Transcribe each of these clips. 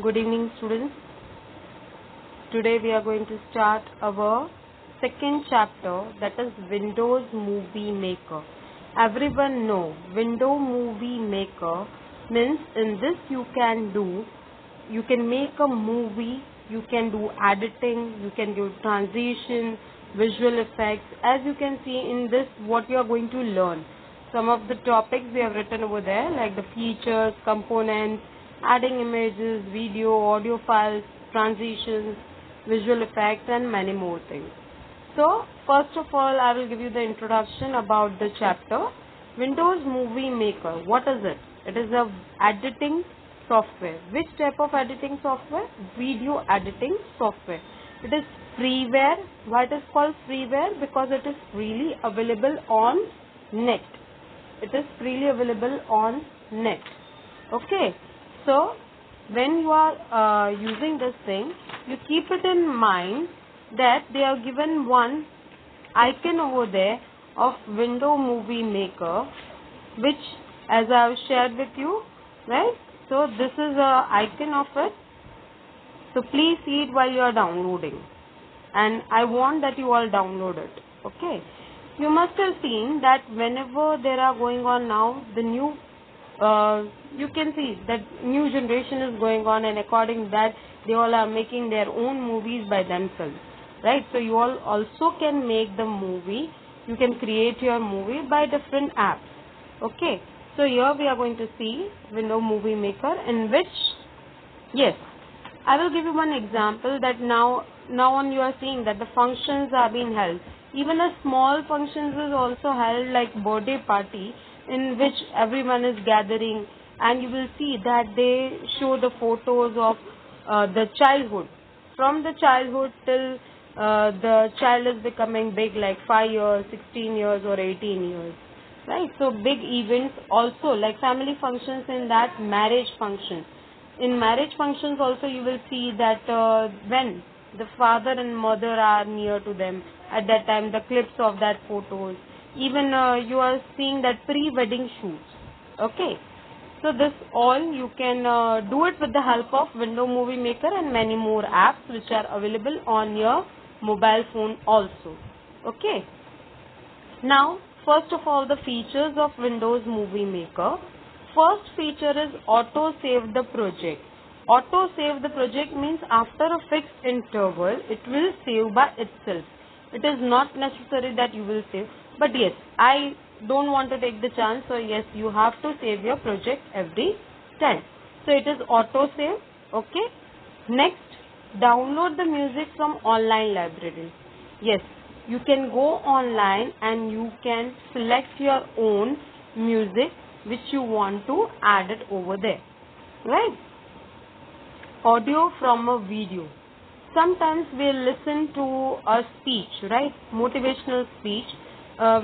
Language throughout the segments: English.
Good evening, students. Today we are going to start our second chapter, that is Windows Movie Maker. Everyone know Window Movie Maker means in this you can make a movie, you can do editing, you can do transition, visual effects. As you can see in this, what you are going to learn. Some of the topics we have written over there, like the features, components, adding images, video, audio files, transitions, visual effects, and many more things. So, first of all, I will give you the introduction about the chapter. Windows Movie Maker. What is it? It is a editing software. Which type of editing software? Video editing software. It is freeware. Why it is called freeware? Because it is freely available on net. It is freely available on net. Okay. So, when you are using this thing, you keep it in mind that they are given one icon over there of Window Movie Maker, which as I have shared with you, right? So, this is a icon of it. So, please see it while you are downloading. And I want that you all download it. Okay. You must have seen that whenever there are going on now, the new you can see that new generation is going on, and according to that they all are making their own movies by themselves, right? So you all also can make the movie, you can create your movie by different apps. Okay, so here we are going to see Window Movie Maker, in which, yes, I will give you one example that now on you are seeing that the functions are being held. Even a small functions is also held, like birthday party, in which everyone is gathering, and you will see that they show the photos of the childhood, from the childhood till the child is becoming big, like 5 years, 16 years or 18 years, right? So big events also, like family functions, in that marriage function. In marriage functions also you will see that when the father and mother are near to them, at that time the clips of that photos, even you are seeing that pre-wedding shoots. Okay, so this all you can do it with the help of Window Movie Maker and many more apps which are available on your mobile phone also. Okay, now first of all, the features of Windows Movie Maker. First feature is auto save the project. Auto save the project means after a fixed interval it will save by itself. It is not necessary that you will save, but yes, I don't want to take the chance, so yes, you have to save your project every time. So it is auto save. Okay. Next, download the music from online library. Yes, you can go online and you can select your own music which you want to add it over there, right? Audio from a video. Sometimes we listen to a speech, right? Motivational speech,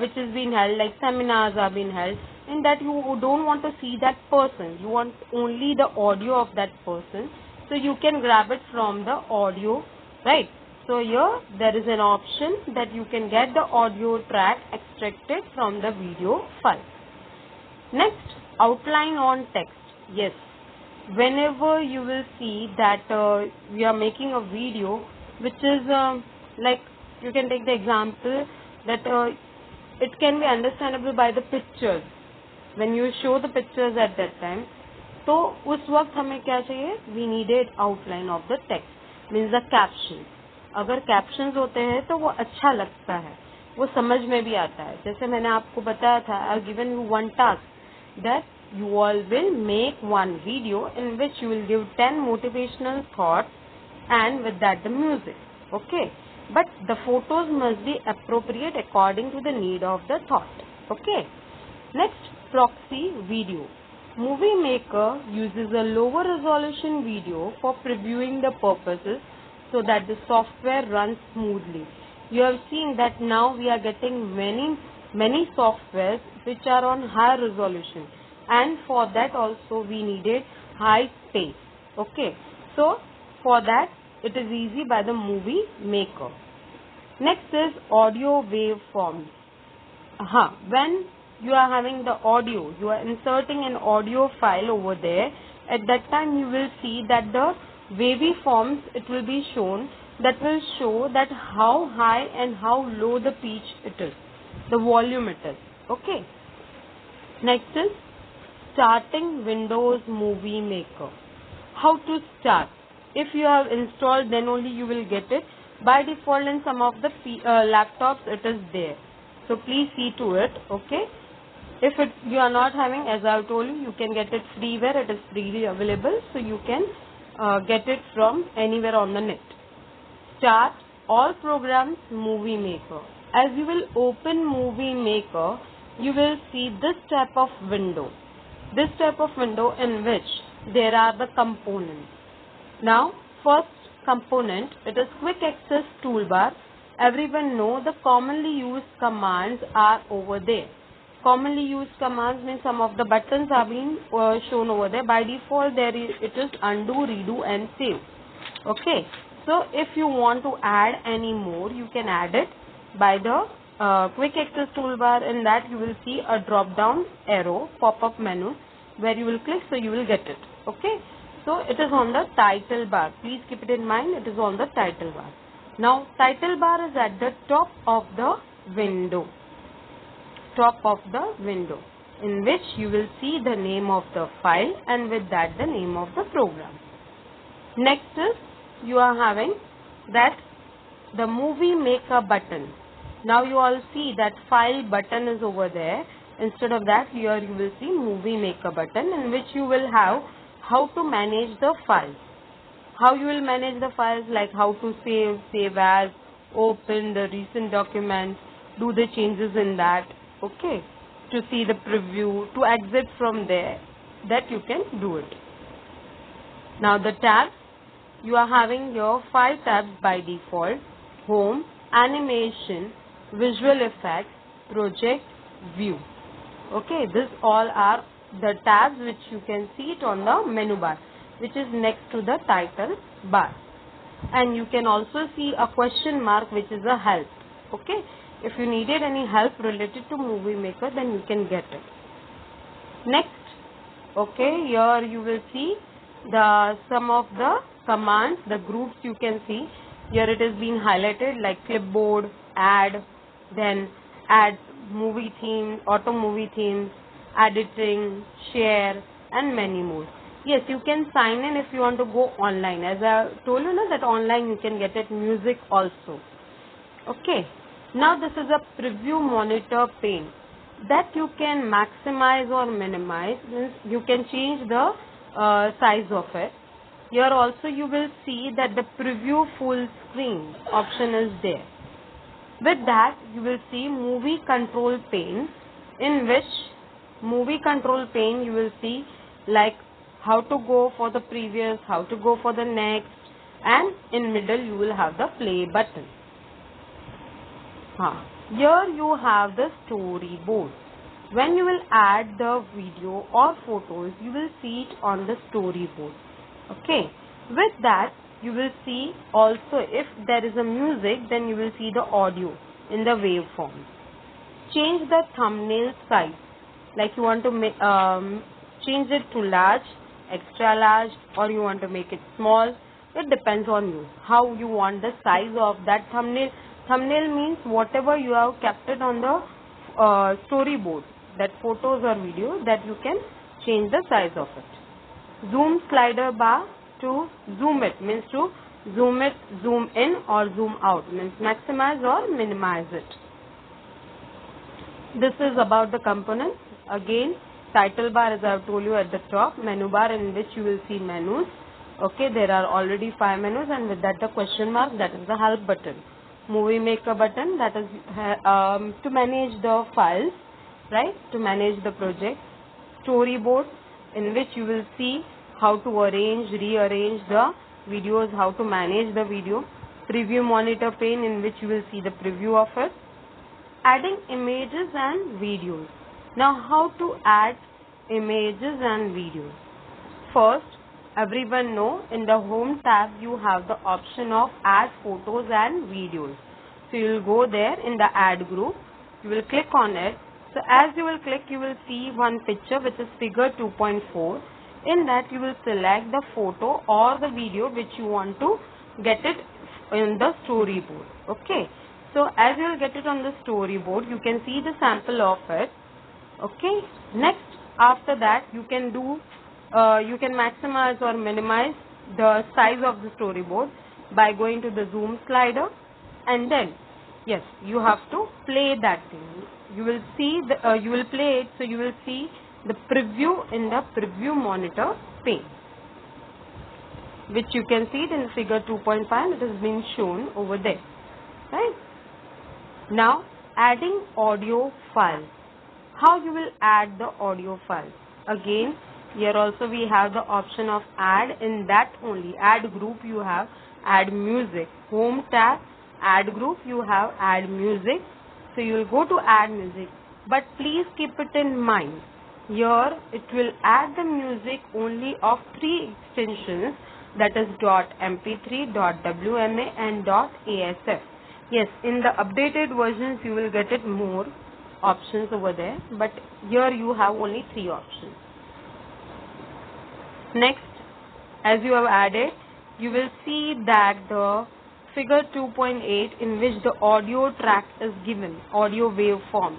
which is being held, like seminars are being held, in that you don't want to see that person, you want only the audio of that person, so you can grab it from the audio, right? So here there is an option that you can get the audio track extracted from the video file. Next, outline on text. Yes, whenever you will see that we are making a video which is like, you can take the example that it can be understandable by the pictures. When you show the pictures at that time, तो उस वक्त हमें क्या चाहिए? We needed outline of the text, means the caption. अगर captions होते हैं तो वो अच्छा लगता है, वो समझ में भी आता है. जैसे मैंने आपको बताया था, I've given you one task that you all will make one video in which you will give 10 motivational thoughts and with that the music. Okay, but the photos must be appropriate according to the need of the thought. Okay. Next, proxy video. Movie Maker uses a lower resolution video for previewing the purposes so that the software runs smoothly. You have seen that now we are getting many softwares which are on higher resolution, and for that also we needed high space. Okay, so for that it is easy by the Movie Maker. Next is audio waveforms. When you are having the audio, you are inserting an audio file over there, at that time you will see that the wavy forms it will be shown, that will show that how high and how low the pitch it is, the volume it is. Okay. Next is starting Windows Movie Maker. How to start? If you have installed, then only you will get it. By default in some of the laptops it is there. So please see to it. Okay. If you are not having, as I have told you, you can get it freeware. It is freely available. So you can get it from anywhere on the net. Start all programs Movie Maker. As you will open Movie Maker, you will see this type of window. This type of window in which there are the components. Now, first component, it is Quick Access Toolbar. Everyone know the commonly used commands are over there. Commonly used commands means some of the buttons are being shown over there. By default, it is undo, redo, and save. Okay. So, if you want to add any more, you can add it by the Quick Access Toolbar. In that, you will see a drop-down arrow, pop-up menu, where you will click, so you will get it. Okay. So, it is on the title bar. Please keep it in mind, it is on the title bar. Now, title bar is at the top of the window. Top of the window, in which you will see the name of the file and with that the name of the program. Next is you are having that the Movie Maker button. Now you all see that file button is over there. Instead of that, here you will see Movie Maker button, in which you will have how to manage the files. How you will manage the files, like how to save as, open the recent documents, do the changes in that. Okay, to see the preview, to exit from there, that you can do it. Now the tabs, you are having your 5 tabs by default: Home, Animation, Visual Effects, Project, View. Okay, this all are the tabs which you can see it on the menu bar, which is next to the title bar. And you can also see a question mark, which is a help. Okay. If you needed any help related to Movie Maker, then you can get it. Next, okay, here you will see some of the commands, the groups you can see. Here it is being highlighted like clipboard, add, then add movie theme, auto movie themes, editing, share, and many more. Yes, you can sign in if you want to go online. As I told you that online you can get it music also. Okay. Now this is a preview monitor pane that you can maximize or minimize. Means you can change the size of it. Here also you will see that the preview full screen option is there. With that you will see movie control pane, in which movie control pane you will see like how to go for the previous, how to go for the next, and in middle you will have the play button. Here you have the storyboard. When you will add the video or photos, you will see it on the storyboard. Okay. With that, you will see also if there is a music, then you will see the audio in the waveform. Change the thumbnail size. Like you want to change it to large, extra large, or you want to make it small. It depends on you. How you want the size of that thumbnail. Thumbnail means whatever you have captured on the storyboard, that photos or video, that you can change the size of it. Zoom slider bar to zoom it, means to zoom it, zoom in or zoom out, means maximize or minimize it. This is about the components. Again, title bar, as I have told you, at the top, menu bar in which you will see menus. Okay, there are already 5 menus, and with that the question mark, that is the help button. Movie Maker button, that is to manage the files, right, to manage the project. Storyboard, in which you will see how to arrange, rearrange the videos, how to manage the video. Preview monitor pane, in which you will see the preview of it. Adding images and videos. Now how to add images and videos? First, everyone know in the home tab you have the option of add photos and videos. So you will go there in the add group, you will click on it. So as you will click, you will see one picture which is figure 2.4. In that you will select the photo or the video which you want to get it in the storyboard. Okay, so as you will get it on the storyboard, you can see the sample of it. Okay, next after that you can do you can maximize or minimize the size of the storyboard by going to the zoom slider, and then yes, you have to play that thing. You will see the you will play it, so you will see the preview in the preview monitor pane, which you can see it in figure 2.5. It has been shown over there, right? Now adding audio file. How you will add the audio file? Again, here also we have the option of add. In that only add group you have add music. Home tab, add group, you have add music. So you will go to add music, but please keep it in mind, here it will add the music only of 3 extensions, that is .mp3, .wma and .asf. Yes, in the updated versions you will get it more options over there, but here you have only 3 options. Next, as you have added, you will see that the figure 2.8 in which the audio track is given, audio waveform.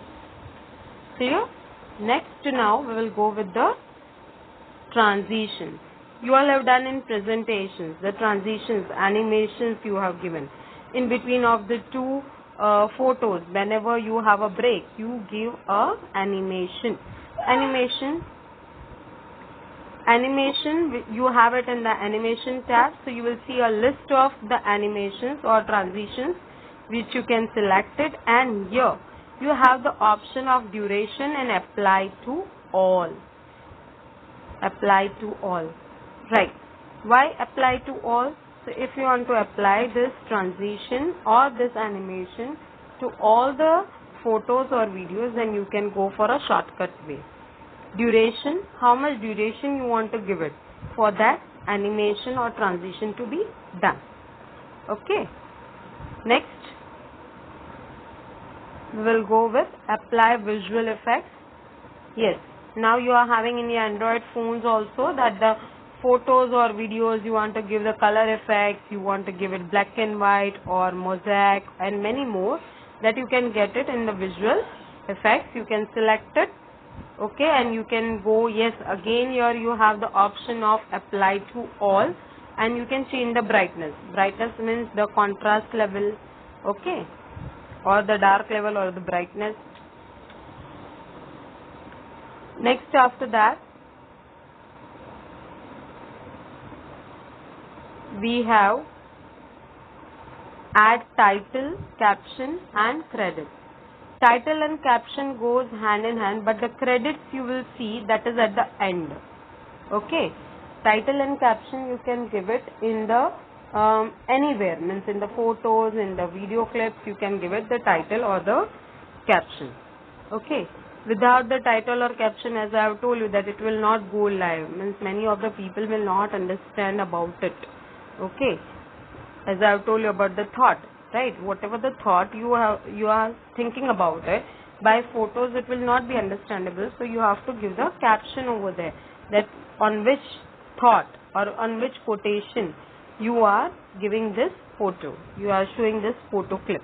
Clear? Next, now we will go with the transitions. You all have done in presentations, the transitions, animations you have given. In between of the 2 photos, whenever you have a break, you give a animation. Animation, you have it in the animation tab, so you will see a list of the animations or transitions which you can select it, and here you have the option of duration and apply to all. Apply to all. Right. Why apply to all? So if you want to apply this transition or this animation to all the photos or videos, then you can go for a shortcut way. Duration, how much duration you want to give it for that animation or transition to be done. Okay. Next, we will go with apply visual effects. Yes, now you are having in the Android phones also that the photos or videos you want to give the color effects, you want to give it black and white or mosaic and many more, that you can get it in the visual effects. You can select it. Okay, and you can go, yes, again here you have the option of apply to all, and you can change the brightness. Brightness means the contrast level, okay, or the dark level or the brightness. Next, after that, we have add title, caption and credits. Title and caption goes hand in hand, but the credits you will see that is at the end. Okay, title and caption you can give it in the anywhere, means in the photos, in the video clips, you can give it the title or the caption. Okay, without the title or caption, as I have told you, that it will not go live, means many of the people will not understand about it. Okay, as I have told you about the thought. Right, whatever the thought you are thinking about it, by photos it will not be understandable, so you have to give the caption over there, that on which thought or on which quotation you are giving this photo, you are showing this photo clip.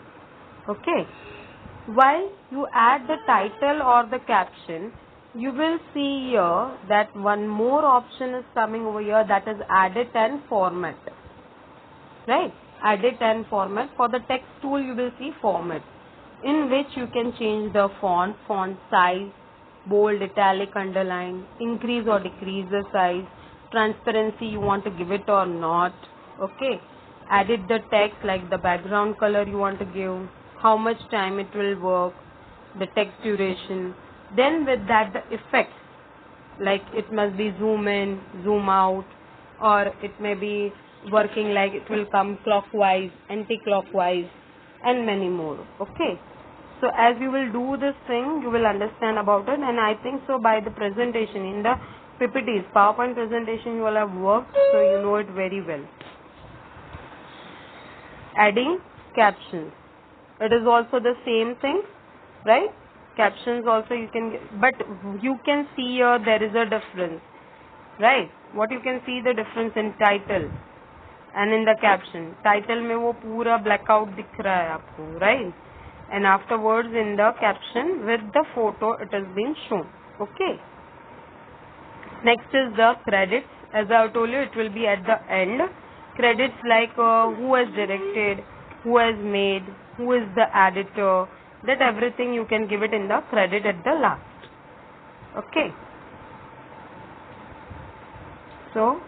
Okay, while you add the title or the caption, you will see here that one more option is coming over here, that is edit and format. Right, edit and format. For the text tool you will see format, in which you can change the font size, bold, italic, underline, increase or decrease the size, transparency you want to give it or not. Okay, edit the text, like the background color you want to give, how much time it will work, the text duration. Then with that the effects, like it must be zoom in, zoom out, or it may be working like it will come clockwise, anti-clockwise and many more. Okay, so as you will do this thing, you will understand about it, and I think so by the presentation in the PPTs, PowerPoint presentation, you will have worked, so you know it very well. Adding captions, it is also the same thing, right? Captions also you can, but you can see here there is a difference. right? What you can see the difference in title and in the caption. Title में वो पूरा blackout दिख रहा है आपको, right? And afterwards in the caption with the photo it is being shown. Okay. Next is the credits. As I have told you, it will be at the end. Credits like who has directed, who has made, who is the editor. That everything you can give it in the credit at the last. Okay. So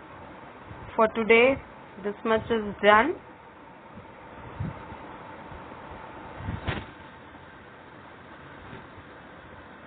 for today this much is done.